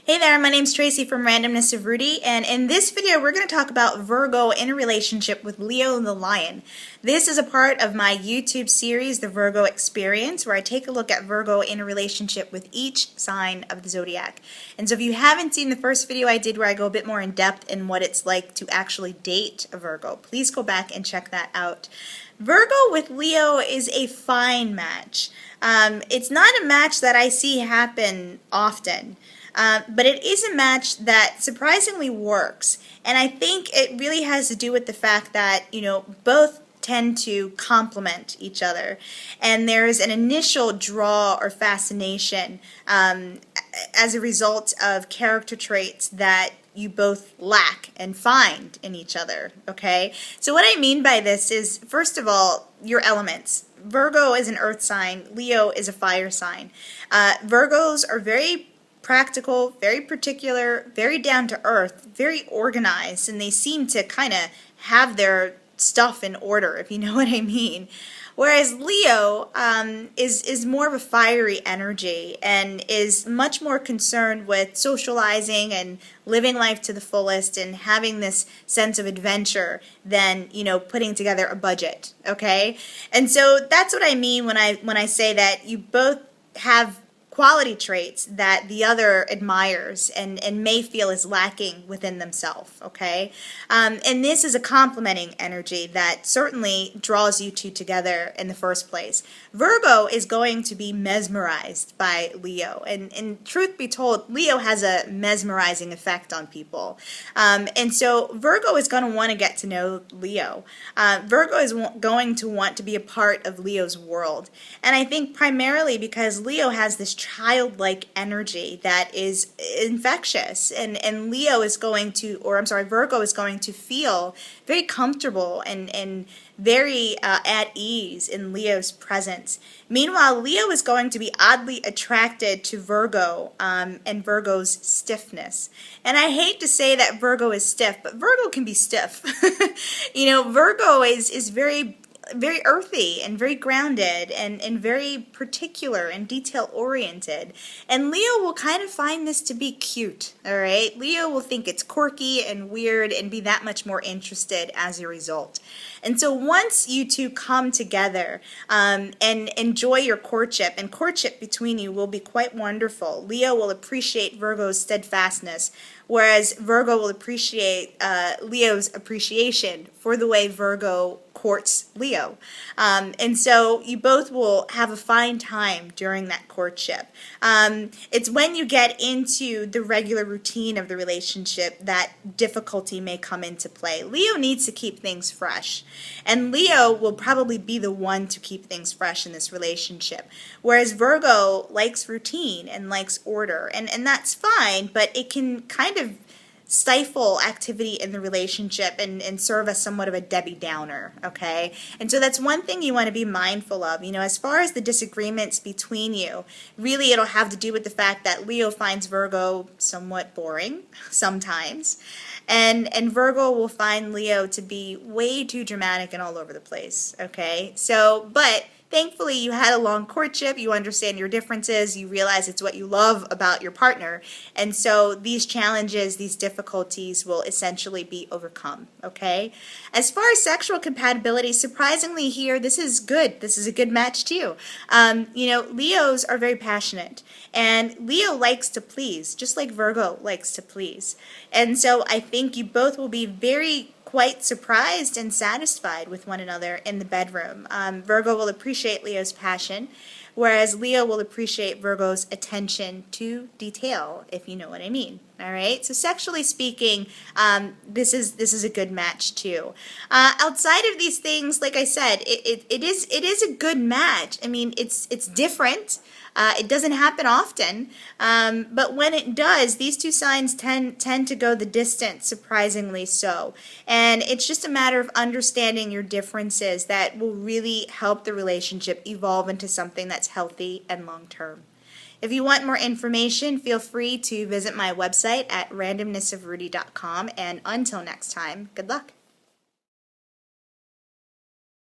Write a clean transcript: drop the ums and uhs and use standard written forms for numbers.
Hey there, my name's Tracy from Randomness of Rudy, and in this video we're going to talk about Virgo in a relationship with Leo the Lion. This is a part of my YouTube series, The Virgo Experience, where I take a look at Virgo in a relationship with each sign of the zodiac. And so if you haven't seen the first video I did where I go a bit more in depth in what it's like to actually date a Virgo, please go back and check that out. Virgo with Leo is a fine match. It's not a match that I see happen often. But it is a match that surprisingly works. And I think it really has to do with the fact that, both tend to complement each other. And there's an initial draw or fascination as a result of character traits that you both lack and find in each other, okay? So what I mean by this is, first of all, your elements. Virgo is an earth sign. Leo is a fire sign. Virgos are very practical, very particular, very down to earth, very organized, and they seem to kind of have their stuff in order, if you know what I mean. Whereas Leo is more of a fiery energy and is much more concerned with socializing and living life to the fullest and having this sense of adventure than, putting together a budget, okay? And so that's what I mean when I say that you both have quality traits that the other admires and may feel is lacking within themselves, okay? And this is a complementing energy that certainly draws you two together in the first place. Virgo is going to be mesmerized by Leo, and truth be told, Leo has a mesmerizing effect on people. And so Virgo is going to want to get to know Leo. Virgo is going to want to be a part of Leo's world. And I think primarily because Leo has this childlike energy that is infectious, and Virgo is going to feel very comfortable and very at ease in Leo's presence. Meanwhile, Leo is going to be oddly attracted to Virgo and Virgo's stiffness. And I hate to say that Virgo is stiff, but Virgo can be stiff. Virgo is very earthy and very grounded and very particular and detail-oriented. And Leo will kind of find this to be cute, all right? Leo will think it's quirky and weird and be that much more interested as a result. And so once you two come together and enjoy your courtship, and courtship between you will be quite wonderful. Leo will appreciate Virgo's steadfastness, whereas Virgo will appreciate Leo's appreciation for the way Virgo courts Leo. And so you both will have a fine time during that courtship. It's when you get into the regular routine of the relationship that difficulty may come into play. Leo needs to keep things fresh. And Leo will probably be the one to keep things fresh in this relationship. Whereas Virgo likes routine and likes order. And that's fine, but it can kind of stifle activity in the relationship and serve as somewhat of a Debbie Downer, okay? And so that's one thing you want to be mindful of. As far as the disagreements between you, really it'll have to do with the fact that Leo finds Virgo somewhat boring sometimes, and Virgo will find Leo to be way too dramatic and all over the place, okay? So, but thankfully, you had a long courtship, you understand your differences, you realize it's what you love about your partner, and so these challenges, these difficulties will essentially be overcome, okay? As far as sexual compatibility, surprisingly here, this is good. This is a good match too. Leos are very passionate, and Leo likes to please, just like Virgo likes to please. And so I think you both will be quite surprised and satisfied with one another in the bedroom. Virgo will appreciate Leo's passion, whereas Leo will appreciate Virgo's attention to detail, if you know what I mean. All right, so sexually speaking, this is a good match too. Outside of these things, like I said, it is a good match. I mean, it's different. It doesn't happen often, but when it does, these two signs tend to go the distance, surprisingly so. And it's just a matter of understanding your differences that will really help the relationship evolve into something that's healthy and long-term. If you want more information, feel free to visit my website at randomnessofrudy.com, and until next time, good luck.